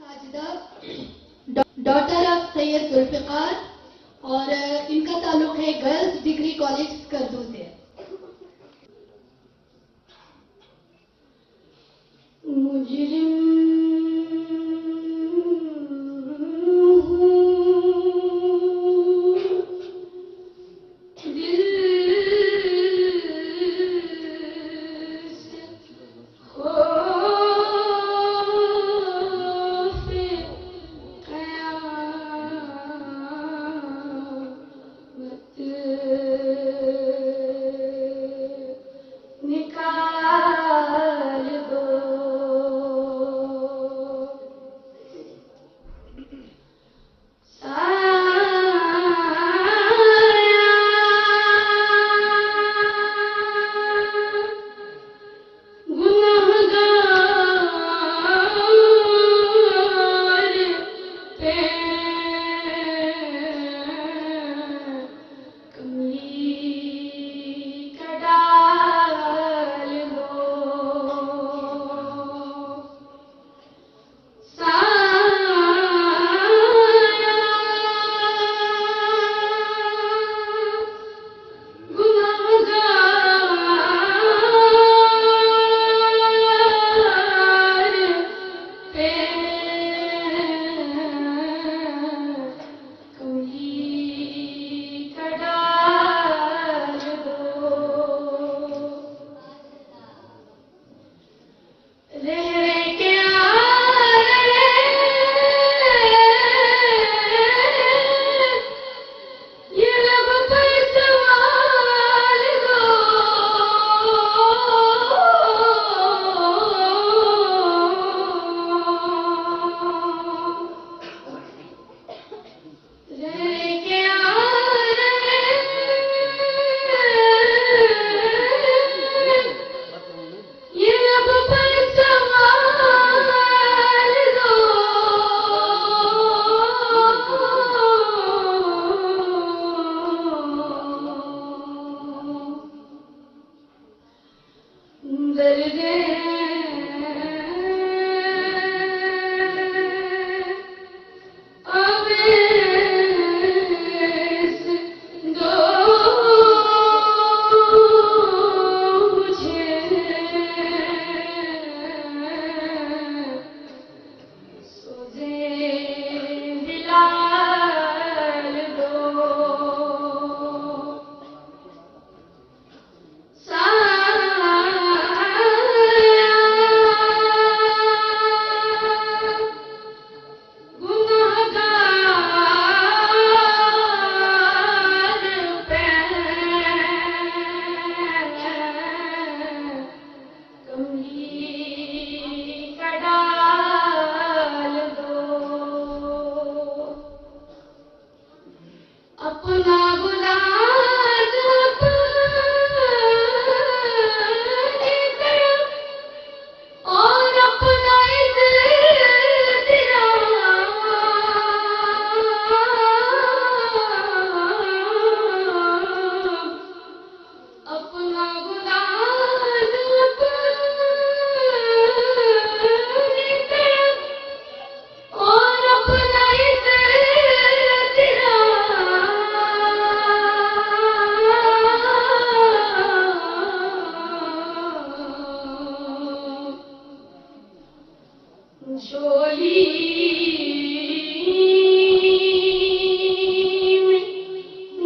Sajida daughter of Syed Zulfikar और इनका ताल्लुक है गर्ल्स डिग्री कॉलेज स्कर्दू से। मुजरिम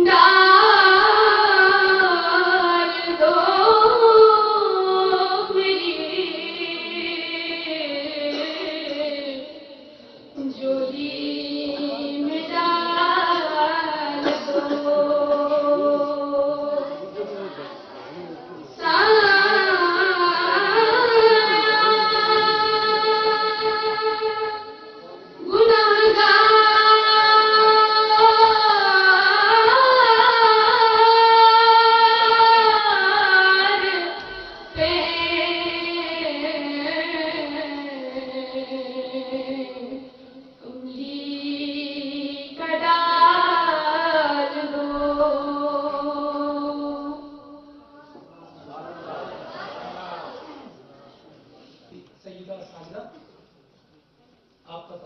डाल दो।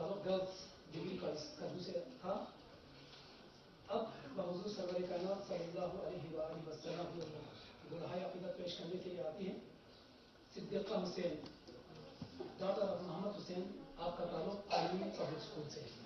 ताल्लुक गर्ल्स डिग्री कॉलेज करदू से था। अब हुज़ूर सरवर कायनात सल्लल्लाहु अलैहि वसल्लम दुल्हा अक़ीदत पेश करने के लिए आती हैं सिद्दीक़ा हुसैन, डॉटर ऑफ मोहम्मद हुसैन। आपका ताल्लुक आलमी पब्लिक स्कूल से है।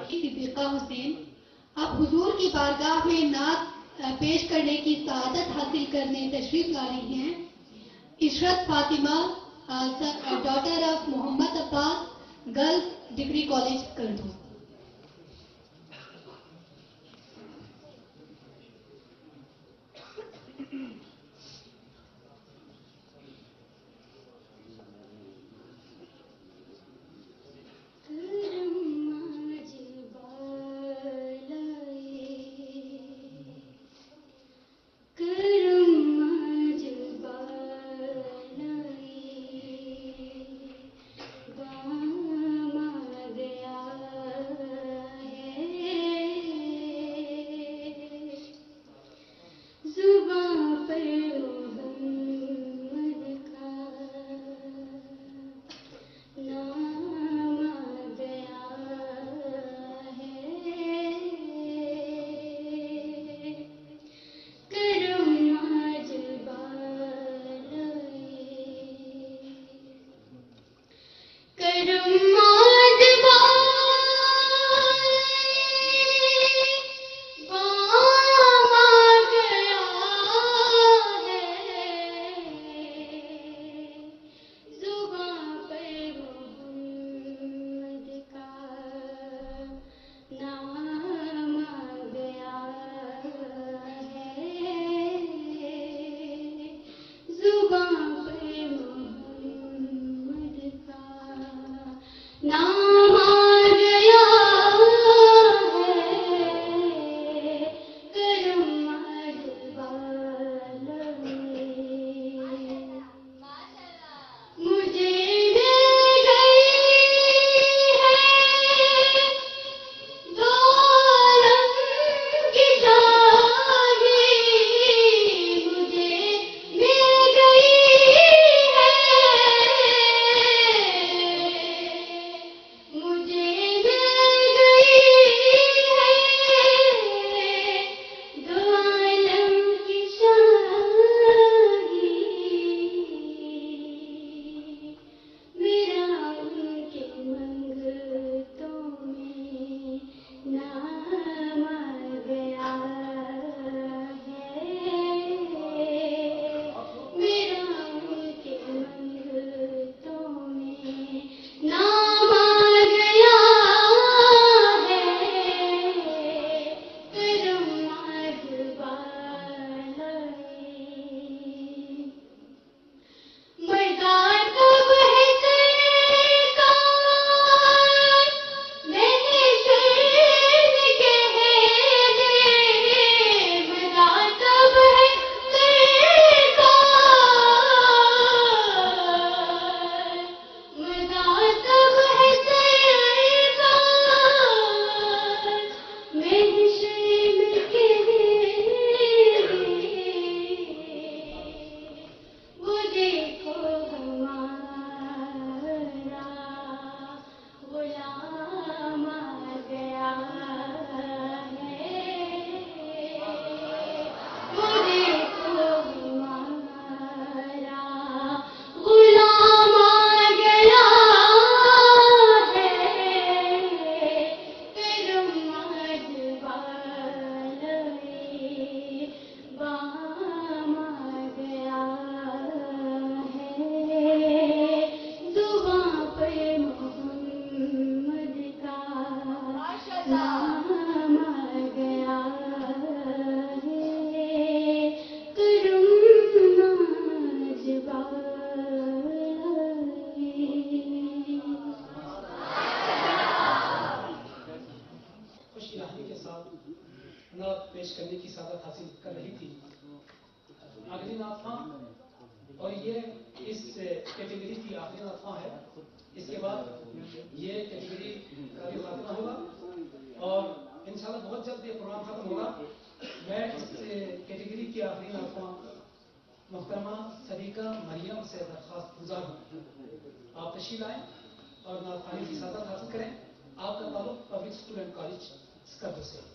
सिद्दीक़ा हुसैन, आप हुजूर की बारगाह में नात पेश करने की सआदत हासिल करने तशरीफ ला रही हैं। Ishrat Fatima, daughter of Mohammad Abbas, girls degree college करदू। नातफा और ये इस कैटेगरी की आखिरी नातफा है। इसके बाद ये कैटेगरी का भी खात्मा होगा और इंशाल्लाह बहुत जल्द ये प्रोग्राम खत्म होगा। मैं इस कैटेगरी की आखिरी नातफा मुहतरमा सदीका मरियम से दरख्वास्त गुजार हूँ, आप तशरीफ लाएं और नातखानी की सदर हासिल करें। आपका ताल्लुक public school and college Skardu से।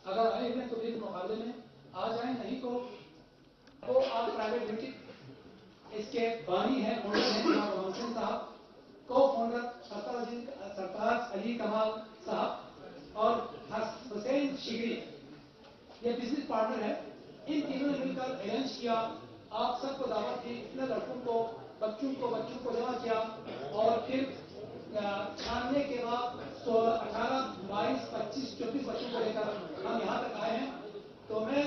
अगर आए हैं तो एक मुकाबले में आ जाए, नहीं तो आप प्राइवेट लिमिटेड इसके बानी है, ओनर है मोहसिन साहब, को फाउंडर सरताज अली कमाल साहब और हुसैन शिगरी, ये बिजनेस पार्टनर है। इन तीनों ने मिलकर अरेंज किया, आप सबको दावत दी, इतने लड़कों को बच्चों को जमा किया और फिर छानने के बाद 18, 22, 25, 24 बच्चों को लेकर हम यहाँ तक आए हैं। तो मैं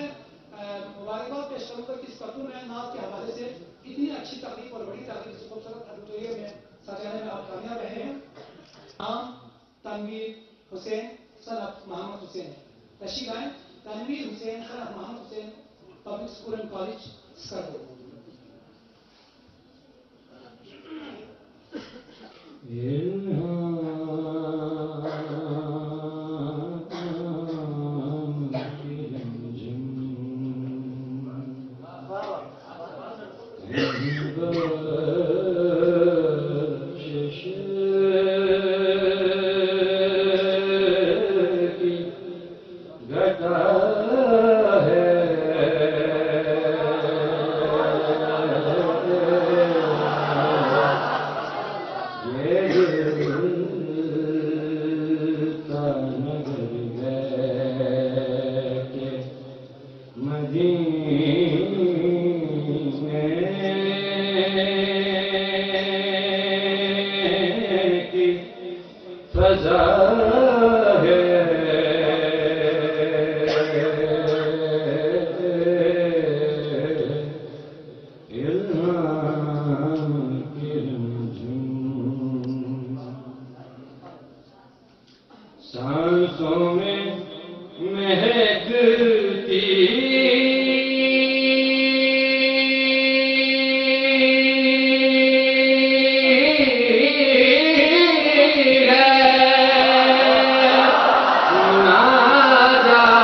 मुबारकबाद पेश करूँगा कि इस कतून नाज के हवाले से इतनी अच्छी तकलीफ और बड़ी तकलीफ से खूबसूरत ऑडिटोरियम में सजाने में आप कामयाब रहे हैं। नाम तनवीर हुसैन सन ऑफ मोहम्मद हुसैन है। तशरीफ आए। Tanveer Hussain son of Mohammad Hussain, public school and college Skardu. सांसों में महकती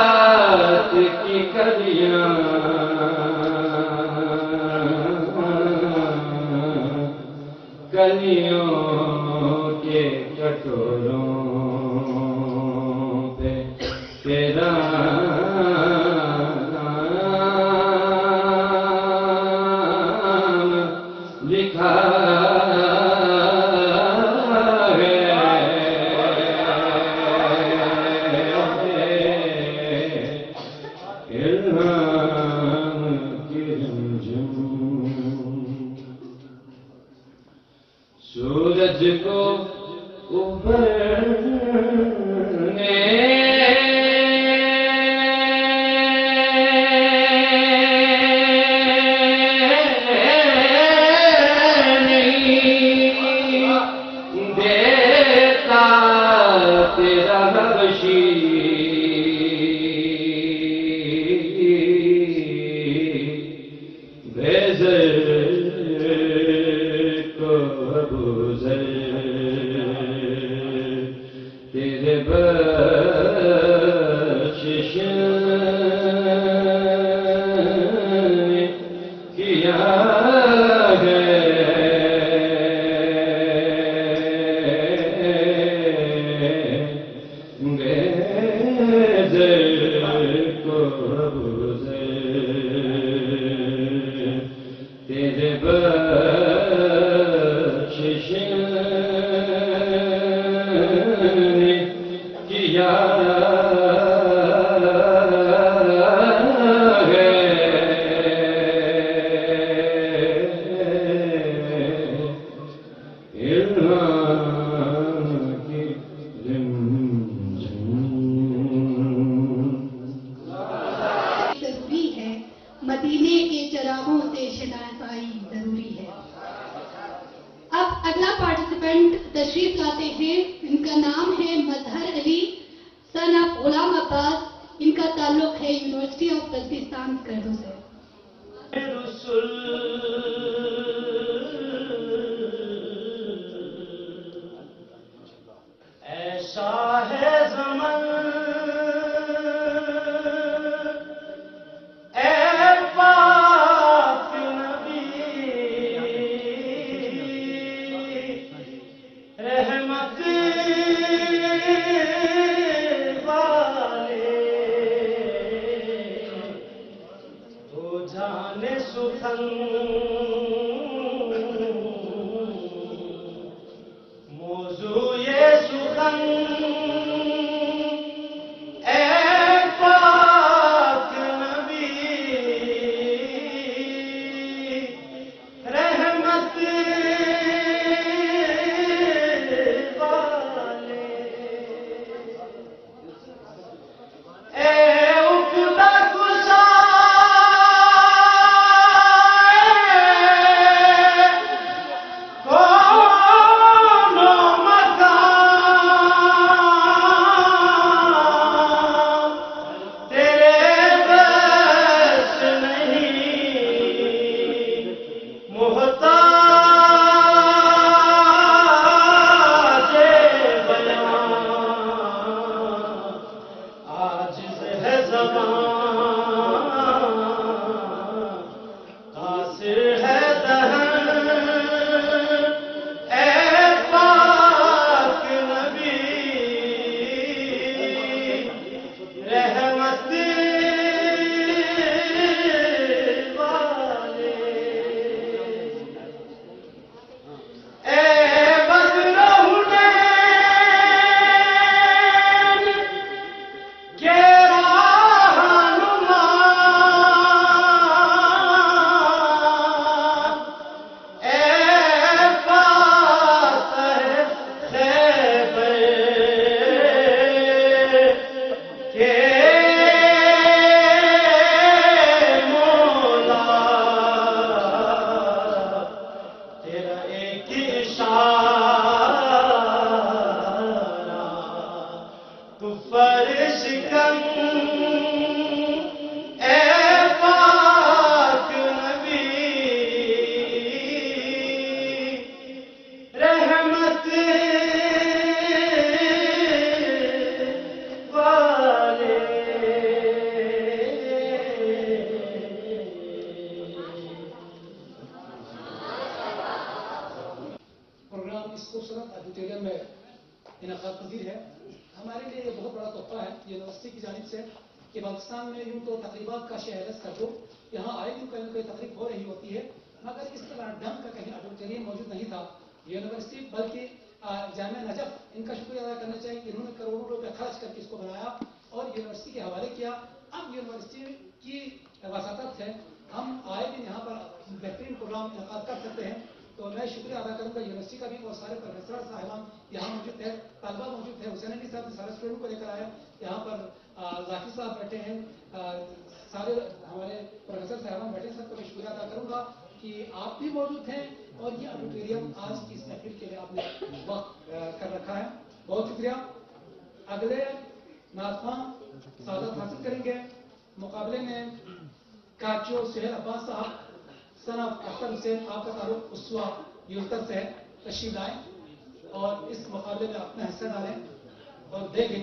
नाजात की कलियां कलियों के कटोरों पे तेरा नाम लिखा है। इल्हाम की रिमझिम सूरज को उभरने नहीं देता तेरा हबशी बेज़र को अबूज़र तेरे बख्शिश ने किया है। बेज़र को अबूज़र तेरे बख्शिश ने किया है। इल्हाम की रिमझिम जरूरी है, मदीने के चरागों से शनासाई जरूरी है। अब अगला पार्टिसिपेंट तशरीफ लाते हैं। इनका नाम है मजहर अली सन ऑफ गुलाम अब्बास। इनका ताल्लुक है यूनिवर्सिटी ऑफ बल्तिस्तान करदो से। ऐसा है ज़मन ए पाक नबी रहमत वाले तो जाने सुखन मौजू ये सुखन ए पाक नबी रहमत वाले ए उकदा गुज़ार फर्श कम ए पाक नबी रहमत वाले। प्रोग्राम इस खूबसूरत ऑडिटोरियम में इनकाद पजीर है। हमारे लिए ये बहुत बड़ा तोहफा है यूनिवर्सिटी की जानिब से कि पाकिस्तान में यूं तो तकरीबात का शहर कर दो, यहाँ आए दिन कहीं कोई तकरीब हो रही होती है, मगर इस तरह ढंग का कहीं ऑडिटोरियम मौजूद नहीं था। यूनिवर्सिटी बल्कि जामिया नजफ इनका शुक्रिया अदा करना चाहिए कि इन्होंने करोड़ों रुपये खर्च करके इसको बनाया और यूनिवर्सिटी के हवाले किया। अब यूनिवर्सिटी की वसातत है, हम आए दिन यहाँ पर बेहतरीन प्रोग्राम इनकाद कर सकते हैं। तो मैं शुक्रिया अदा करूंगा यूनिवर्सिटी का भी और सारे प्रोफेसर साहिबान यहाँ मौजूद है, तलबा मौजूद है, हुसैन अली साहब सारे स्टूडेंट को लेकर आए, यहाँ पर जाकिर साहब बैठे हैं, सारे हमारे प्रोफेसर साहिबान बैठे हैं, सबको मैं शुक्रिया अदा करूंगा कि आप भी मौजूद हैं और ये ऑडिटोरियम आज की इस महफिल के लिए आपने वक्त कर रखा है। बहुत शुक्रिया। अगले नाज़मा सादत हासिल करेंगे मुकाबले में काचो सुहेल अब्बास साहब, सनफ अख्तर हुसैन, आपका ताल्लुक उसवा यूल्तर से है, तशरीफ लाएं और इस मुकाबले में अपना हिस्सा डालें और देखें।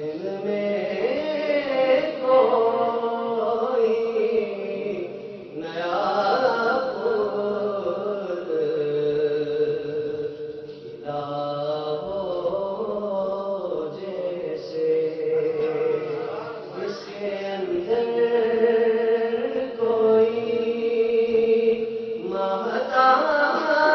दिल में कोई नया फूल खिला हो जैसे इसके अंदर कोई महताब रहा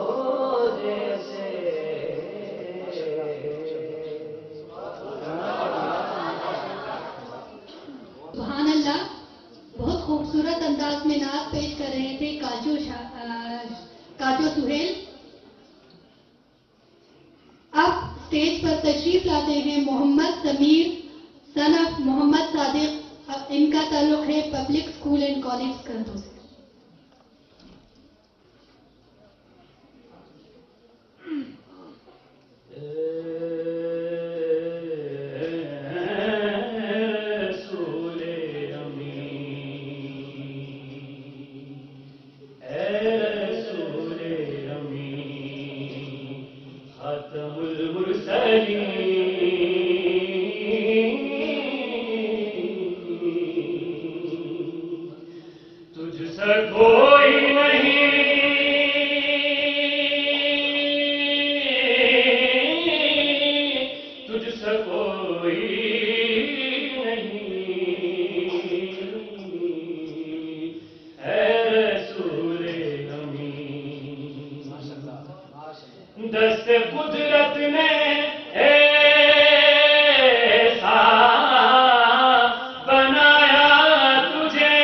हो जैसे। सुभान अल्लाह। बहुत खूबसूरत अंदाज में नात पेश कर रहे थे काजो सुहेल। अब स्टेज पर तशरीफ लाते हैं मोहम्मद समीर सन ऑफ मोहम्मद सादिक। अब इनका ताल्लुक है पब्लिक स्कूल एंड कॉलेज स्कंदों से। तुझसे कोई नहीं, तुझसे कोई नहीं, है रसूल अमीन। दस्त कुदरत ने ऐसा बनाया तुझे,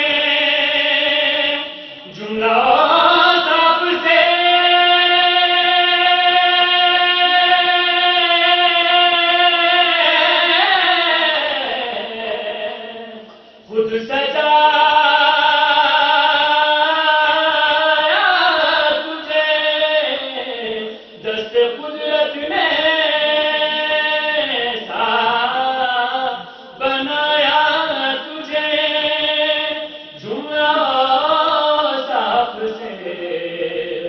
जुमला साफ से खुद सजाया तुझे। दस्त कुदरत ने ऐसा बनाया तुझे, जुमला साफ से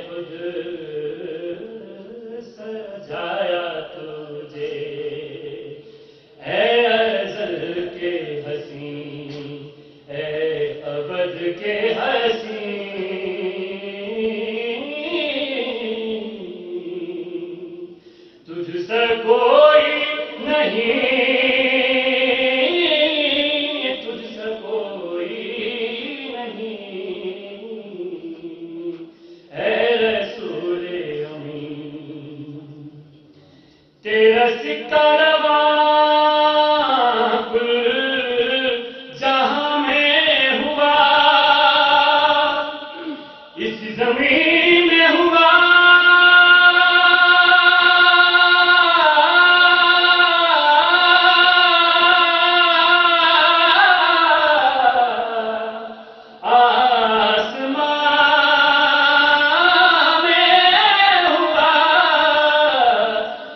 खुद सजाया तुझे। है अज़ल के हसी, है अबद के हसी, तुझसे कोई नहीं, तुझसे कोई नहीं, है रसूल अमीन। तेरा सिक्का रवां कुल जहां में हुआ, इस जमीन में हुआ, आसमान में हुआ।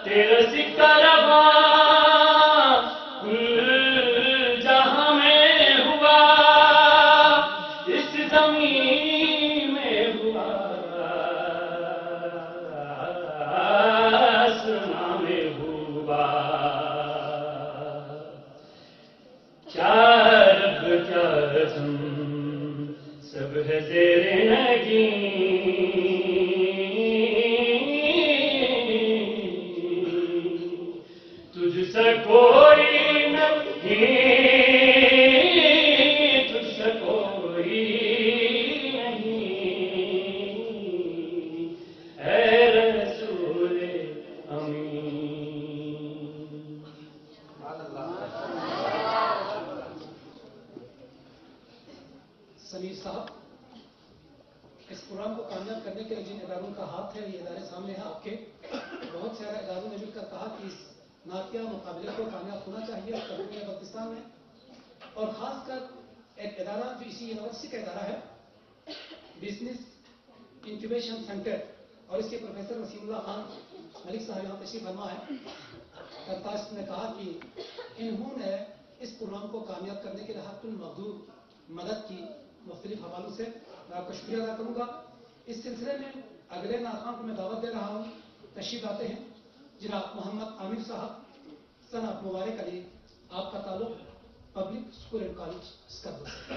तेरा सिक्का रवां कुल जहां में हुआ, इस जमीन में हुआ, आसमान में हुआ। क्या रब क्या रस्म सब है तेरे नगीं, तुझसे कोई नहीं, तुझसे कोई नहीं, है रसूल अमीन। समीर साहब, इस प्रोग्राम को कामयाब करने के लिए जिन इदारों का हाथ है, ये इदारे सामने हैं आपके। बहुत सारे इदारों ने मिलकर कहा कि इस नातिया मुकाबले को कामयाब होना चाहिए पाकिस्तान में, और खासकर एक इदारा जो इसी यूनिवर्सिटी का इदारा है, बिजनेस इंक्यूबेशन सेंटर, और इसके प्रोफेसर वसीमुल्लाह खान मलिक साहब यहाँ तशरीफ फरमा है। करताश ने कहा कि इन्होंने इस प्रोग्राम को कामयाब करने के लिए हत्तुल मकदूर मदद की मुख्तलिफ हवालों से। मैं आपका शुक्रिया अदा करूंगा। इस सिलसिले में अगले नाखान को मैं दावत दे रहा हूँ, तशरीफ आते हैं जनाब मोहम्मद आमिर साहब, सनत मुबारक अली, आपका ताल्लुक public school and college Skardu से।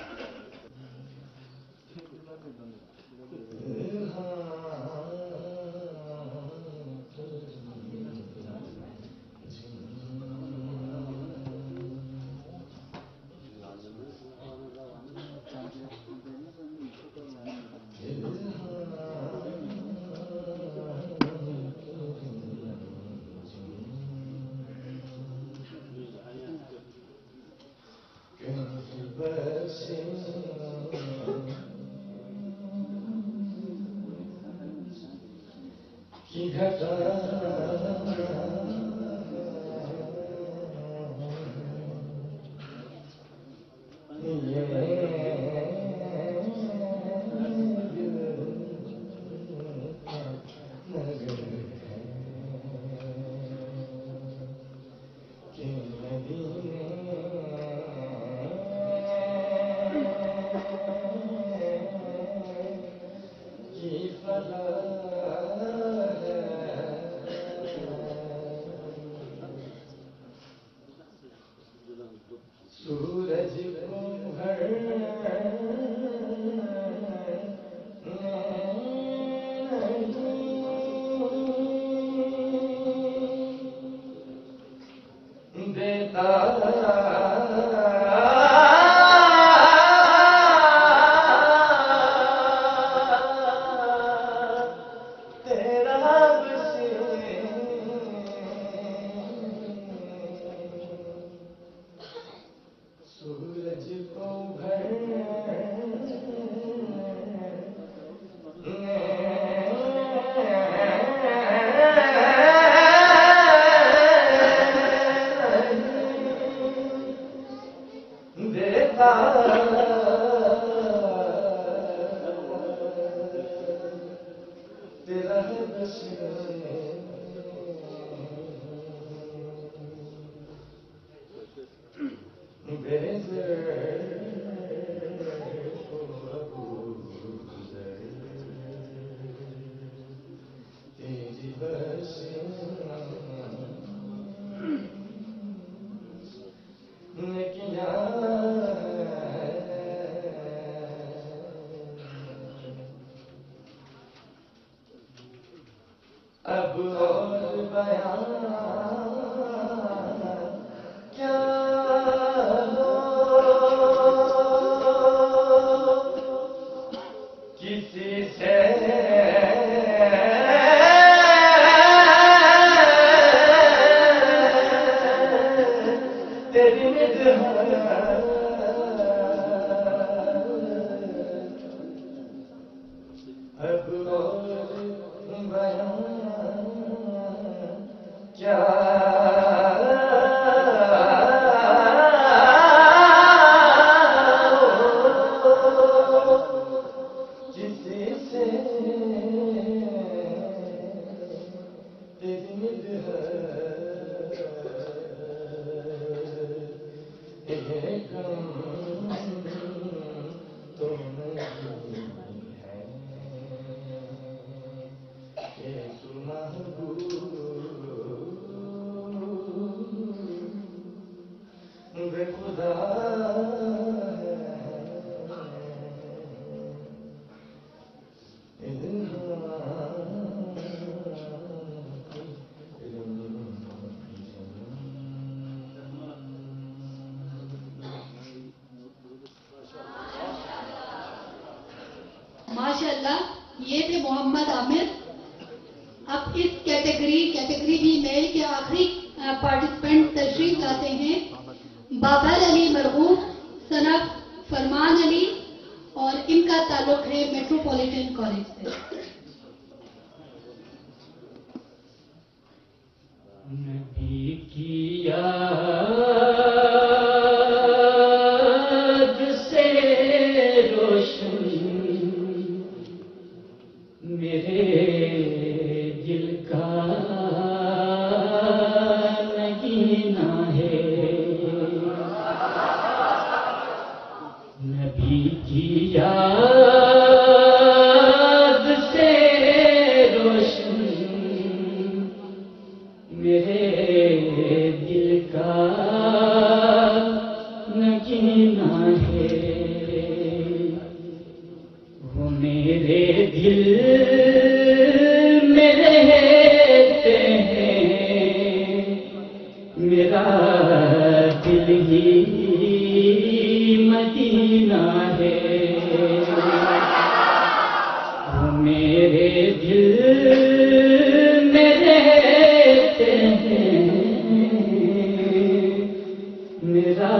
अब और बयां क्या हो, किसी से तेरी निगाह अब और बयां क्या हो, किसी से तेरी निगाह एक तो नहीं है, एक महबूब बेखुदा माशाल्लाह, ये थे मोहम्मद आमिर। अब इस कैटेगरी भी मेल के आखिरी पार्टिसिपेंट तशरीफ लाते हैं, बाबर अली मरहूम सनफ फरमान अली, और इनका ताल्लुक है मेट्रोपॉलिटन कॉलेज से। नबी की याद से रोशन मेरे दिल का नगीना है, नबी की याद दिल में रहते हैं, मेरा दिल ही मदीना है। वो मेरे दिल में रहते हैं, मेरा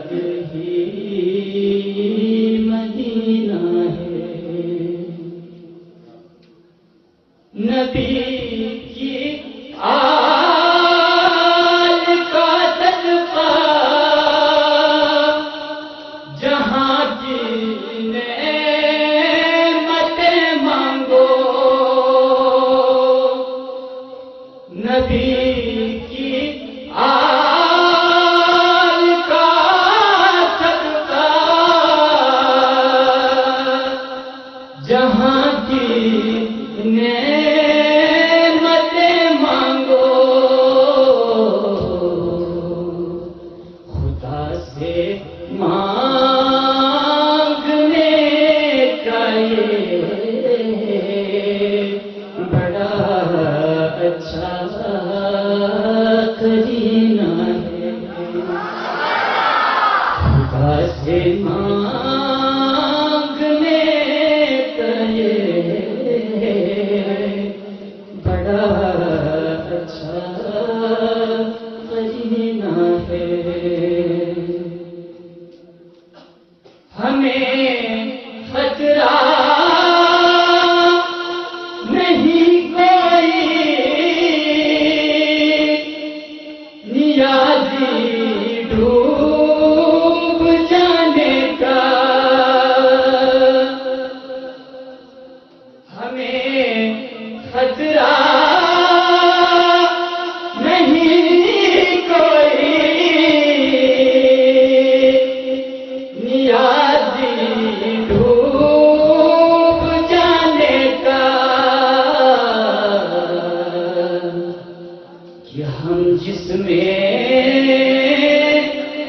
दिल ही मदीना है। नबी की आल का सदका जहां की नेमतें मांगो, नबी की आल का सदका जहां की नेमतें मांगो, खुदा से मांगने का ये बड़ा अच्छा करीना है। खुदा से मांगने का ये बड़ा अच्छा करीना है। हमें खतरा नहीं कोई नियाज़ी डूब जाने का, हमें खतरा नहीं कोई नियाज़ी डूब जाने का, कि हम जिसमें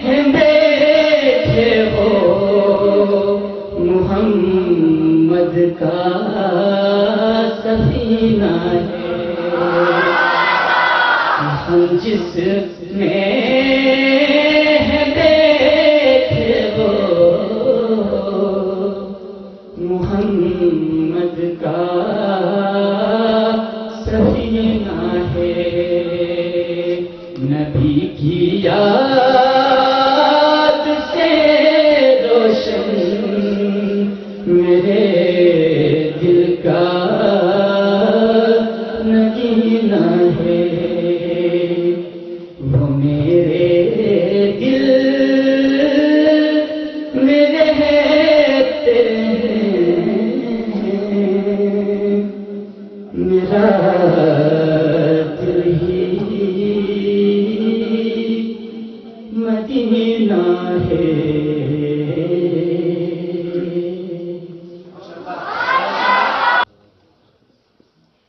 हैं बैठे हो मुहम्मद का सफीना है। हम जिसमें हैं बैठे हो मुहम्मद का सफीना है। नबी की याद से रोशन मेरे दिल का नगीना है। वो मेरे दिल में रहते हैं, मेरा दिल ही मदीना है।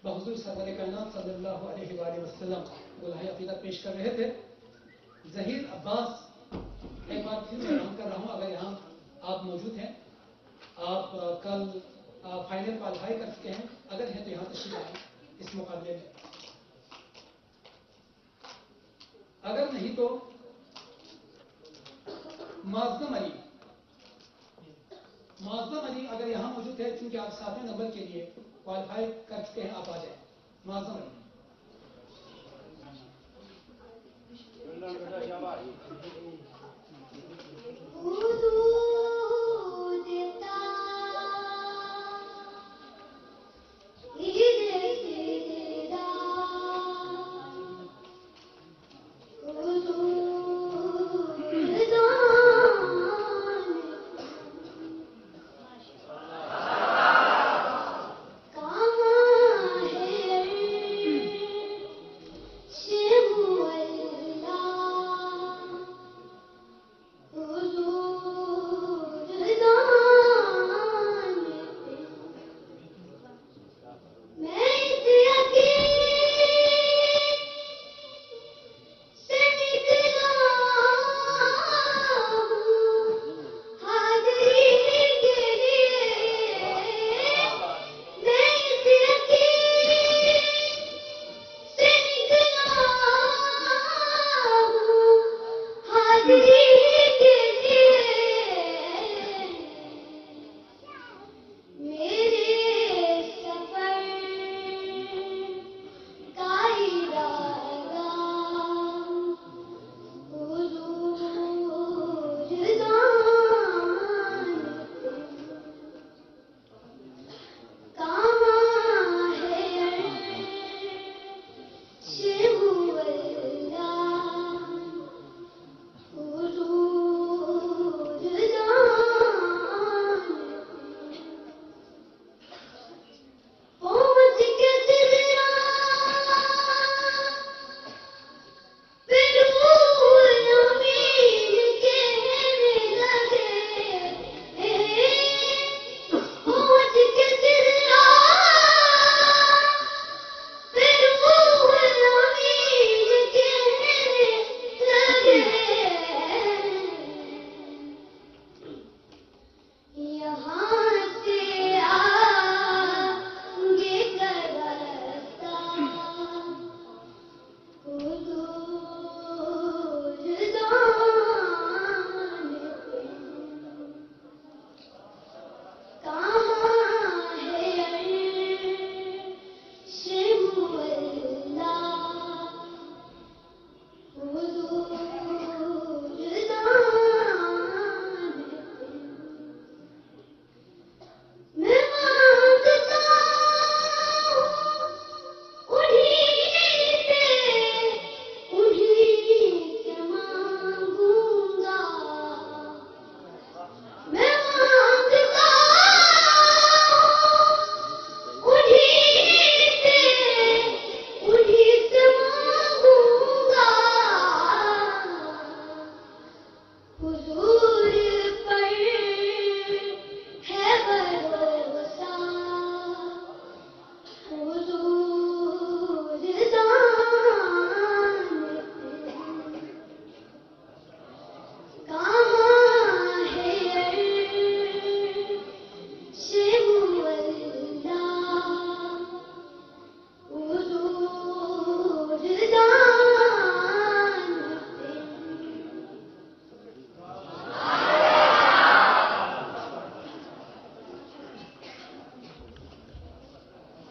हुज़ूर सरवर कायनात सल्लल्लाहु अलैहि वसल्लम गुलाहे अक़ीदत पेश कर रहे थे। ज़हीर अब्बास, एक बार फिर मैं ऐलान कर रहा हूँ, अगर यहाँ आप मौजूद हैं, आप कल फाइनल क्वालिफाई कर चुके हैं, अगर हैं तो यहाँ तशरीफ लाएं इस मुकाबले में। अगर नहीं तो मुअज़्ज़म अली अगर यहाँ मौजूद है, क्योंकि आप 7वें नंबर के लिए क्वालिफाई कर चुके हैं, आप आ जाएं। मुअज़्ज़म अली। हुज़ूर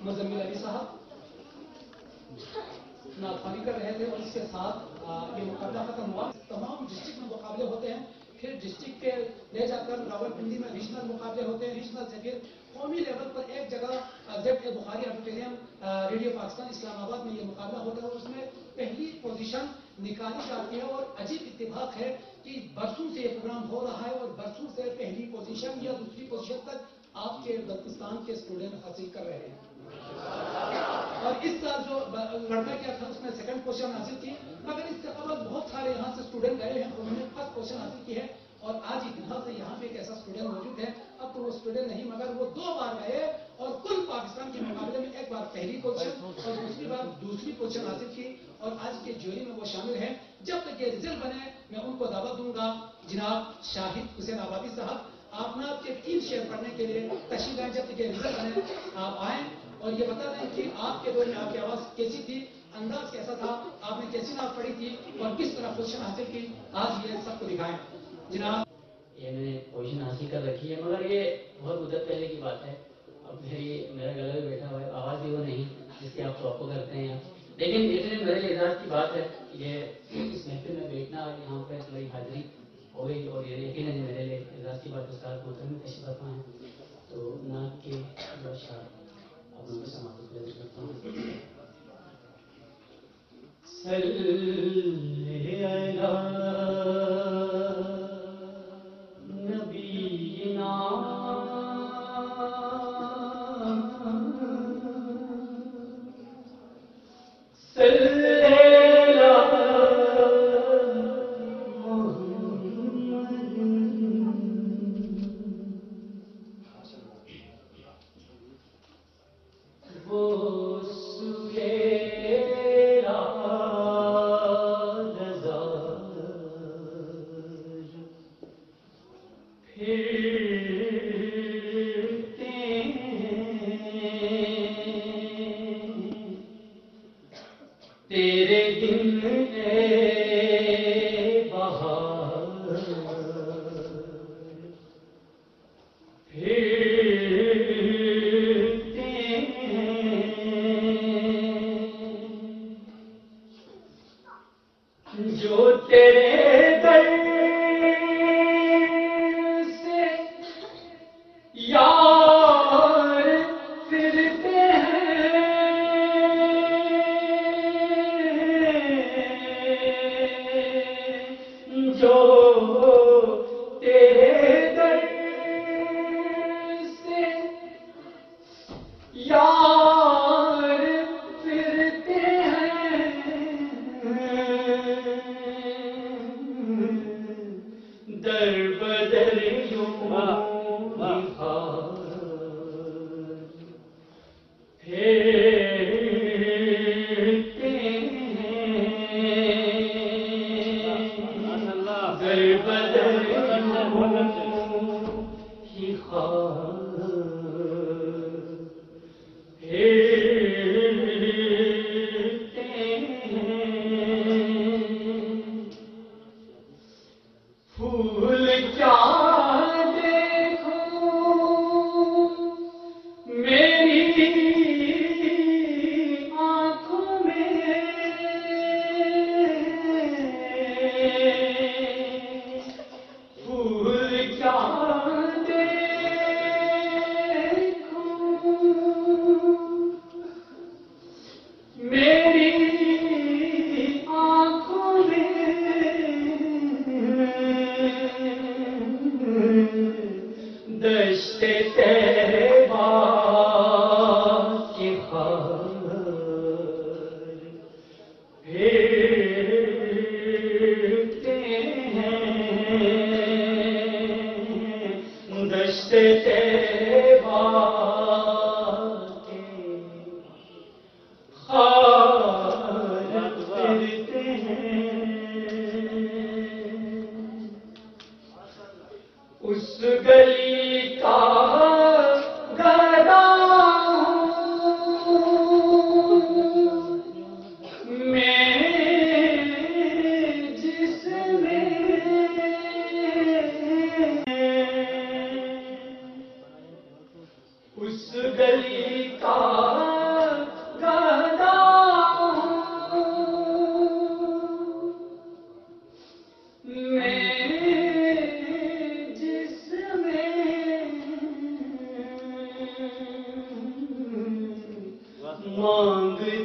मुजम्मिल अली साहब नाथवानी कर रहे थे और इसके साथ ये मुकाबला खत्म हुआ। तमाम डिस्ट्रिक्ट में मुकाबले होते हैं, फिर डिस्ट्रिक्ट के ले जाकर रावलपिंडी में रीजनल मुकाबले होते हैं, रीजनल से फिर कौमी लेवल पर एक जगह Z Bukhari auditorium radio Pakistan Islamabad में ये मुकाबला होता है और उसमें पहली पोजीशन निकाली जाती है। और अजीब इत्तेफाक है कि बरसों से ये प्रोग्राम हो रहा है और बरसों से पहली पोजीशन या दूसरी पोजीशन तक आपके बल्तिस्तान के स्टूडेंट हासिल कर रहे हैं। और इस साल जो लड़का क्या था उसने सेकंड पोजीशन हासिल की, मगर इसके कबल बहुत सारे यहाँ से स्टूडेंट गए हैं, उन्होंने फर्स्ट पोजीशन हासिल की है। और आज इतिहास से यहाँ पे एक ऐसा स्टूडेंट मौजूद है, अब तो वो स्टूडेंट नहीं मगर वो 2 बार गए और कुल पाकिस्तान के मुकाबले में एक बार पहली पोजीशन और दूसरी बार दूसरी पोजीशन हासिल की और आज के ज्यूरी में वो शामिल हैं। जब तक ये रिजल्ट बने मैं उनको दावत दूंगा, जनाब शाहिद हुसैन आबादी साहब आप ना आपके 3 शेर पढ़ने के लिए तशरीफ लाएं। जब तक ये रिजल्ट बने आप आए और ये बता दें कि आपके दौर में आपकी आवाज कैसी थी, अंदाज कैसा था, आपने कैसी नात पढ़ी थी और किस तरह पोजीशन हासिल की, आज ये सबको दिखाएं जनाब। ये मैंने पोजीशन हासिल कर रखी है, मगर ये बहुत मुद्दत पहले की बात है। अब मेरा गला भी बैठा हुआ है, आवाज़ भी वो नहीं जिसकी आप तवक्को करते हैं। लेकिन इतने मेरे लिए एजाज की बात है, ये इस महफिल में बैठना और यहाँ पर मेरी हाजिरी हो गई और ये यकीनन मेरे लिए एजाज की बात उस्ताद मोहतरम तशरीफ रखना है। तो नात के जो अशआर आप लोगों को समाप्त करता हूँ। सल्ले अला नबीना सल्ले अला वो सुएरा फिरते तेरे दिन बहार फिरते जो तेरे दर से यार फिरते हैं, जो तेरे दर से यार फिरते हैं, दर बदर यूं निहार फेरते हैं, दर बदर यूं निहार गली का गधा मैं जिसमें मांगते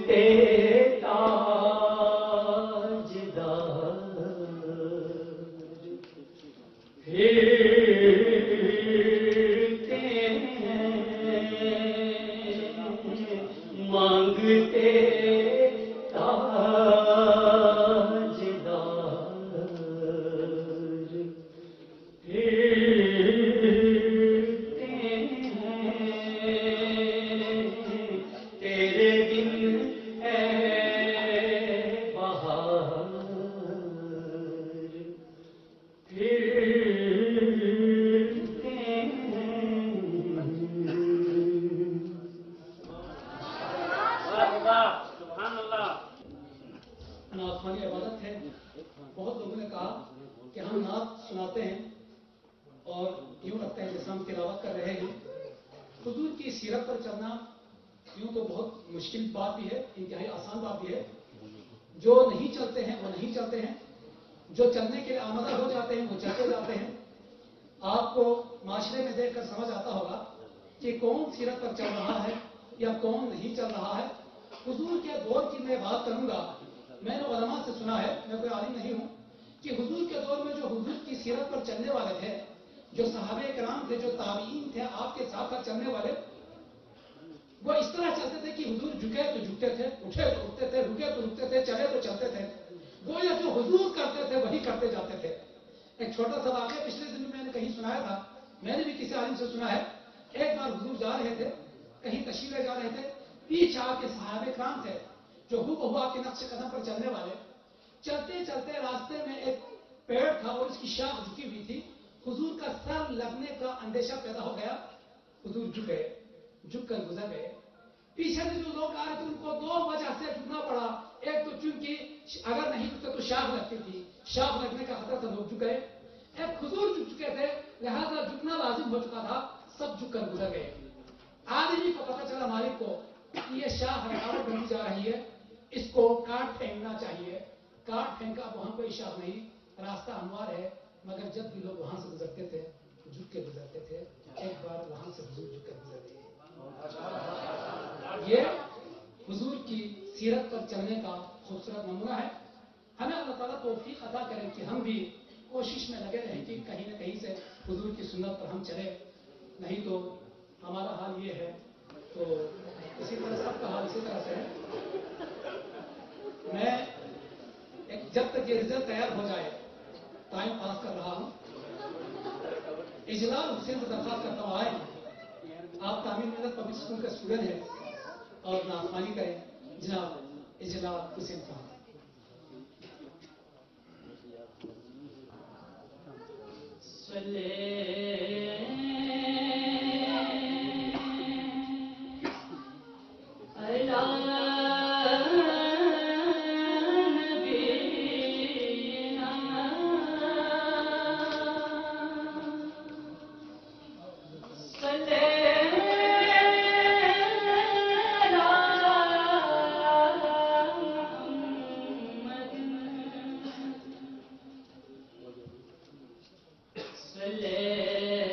फिरते मांगते ताजदार फिरते तेरे बिन है बहार नातखानी इबादत है। बहुत लोगों ने कहा कि हम नात सुनाते हैं और यूं लगता है जैसे हम तिलावत कर रहे हैं। हुजूर की सीरत पर चलना यूं तो बहुत मुश्किल बात भी है, इंतहाई आसान बात भी है। जो नहीं चलते हैं वो नहीं चलते हैं, जो चलने के लिए आमादा हो जाते हैं वो चलते जाते हैं। आपको माशरे में देखकर समझ आता होगा कि कौन सीरत पर चल रहा है या कौन नहीं चल रहा है। हुजूर के दौर की मैं बात करूंगा। मैंने उलमा से सुना है, मैं कोई आलिम नहीं हूं, कि हुजूर के दौर में जो हुजूर की सीरत पर चलने वाले थे, जो सहाबे किराम थे, जो ताबीन थे, आपके साथ साथ चलने वाले, वो इस तरह चलते थे कि हुजूर झुके तो झुकते थे, उठे तो उठते थे, रुके तो रुकते थे, चले तो चलते थे। गोया जो हुजूर करते थे वही करते जाते थे। एक छोटा सा वाक़या पिछले दिन मैंने कहीं सुनाया था, मैंने भी किसी आलिम से सुना है। एक बार हुजूर जा रहे थे, कहीं तशरीफ ले जा रहे थे, पीछे आपके सहाबे किराम थे जो हूबहू आपके नक्श कदम पर चलने वाले। चलते चलते रास्ते में एक पेड़ था और उसकी शाख झुकी हुई थी। हुजूर का सर लगने का अंदेशा पैदा हो गया। हुजूर झुक गए, झुक कर गुजर गए। पीछे से जो लोग आ रहे थे उनको दो वजह से झुकना पड़ा। एक तो चूंकि अगर नहीं झुकते तो शाख लगती थी, शाख लगने का खतरा था, लोग झुक गए। एक हुजूर झुक चुके थे, लिहाजा झुकना लाजिम हो चुका था, सब झुक कर गुजर गए। आदमी को पता चला मालिक को कि ये शाख रुकावट बनी जा रही है, इसको काट फेंकना चाहिए। काट फेंका, वहां कोई शाख नहीं, रास्ता हमवार है। मगर जब भी लोग वहां से गुजरते थे झुक के गुजरते थे। एक बार वहां से हुजूर झुक कर गुजर गए। ये हुजूर की सीरत पर चलने का खूबसूरत नमूना है। हमें अल्लाह ताला तौफीक अता करे कि हम भी कोशिश में लगे रहें कि कहीं न कहीं से हुजूर की सुन्नत पर हम चले। नहीं तो हमारा हाल ये है, तो इसी तरह सबका हाल इसी तरह से है। मैं जब तक ये रिजल्ट तैयार हो जाए टाइम पास कर रहा हूं। इजलाल हुसैन से दरखास्त करता हूं, आए आप तामीर मिल्लत पब्लिक स्कूल के स्टूडेंट हैं और नाफरमानी करें। जनाब इजलाल हुसैन साहब। ले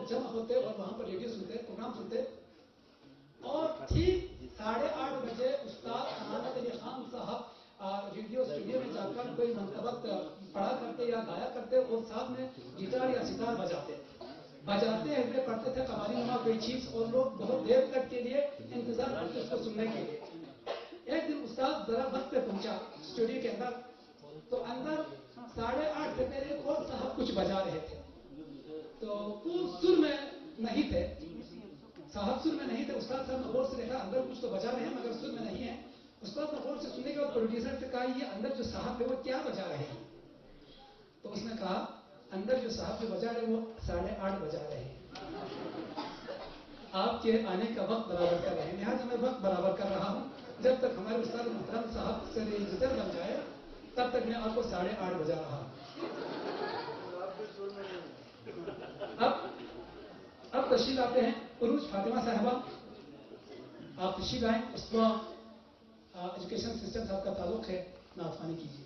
लोग जमा होते और वहां पर रेडियो सुनते, प्रोग्राम सुनते। और ठीक 8:30 बजे उस्ताद अमानत अली खान साहब रेडियो स्टूडियो में जाकर कोई मंतबत पढ़ा करते या गाया करते और साथ में गिटार या सितार बजाते हुए पढ़ते थे कवाली नुमा कोई चीज, और लोग बहुत देर तक के लिए इंतजार करते उसको सुनने के लिए। एक दिन उस्ताद जरा वक्त पे पहुंचा स्टूडियो के अंदर, तो अंदर 8:30 से पहले और साहब कुछ बजा रहे थे, तो वो सुर में नहीं थे, साहब सुर में नहीं थे। उस्ताद साहब ने गौर से देखा अंदर कुछ तो बजा रहे हैं मगर सुर में नहीं है। उस्ताद ने गौर से सुनने के बाद प्रोड्यूसर से कहा ये अंदर जो साहब है वो क्या बजा रहे हैं? तो उसने कहा अंदर जो साहब जो बजा रहे हैं वो 8:30 बजा रहे हैं, आपके आने का वक्त बराबर कर रहे हैं। लिहाजा मैं वक्त बराबर कर रहा हूं, जब तक हमारे उस्ताद मोहतरम साहब से रजिस्टर बन जाए तब तक मैं आपको 8:30 बजा रहा हूं। अब तशरीफ आते हैं उरूज फातिमा साहबा, आप तशरीफ आए। उसका एजुकेशन सिस्टम से आपका ताल्लुक है, नाथवानी कीजिए।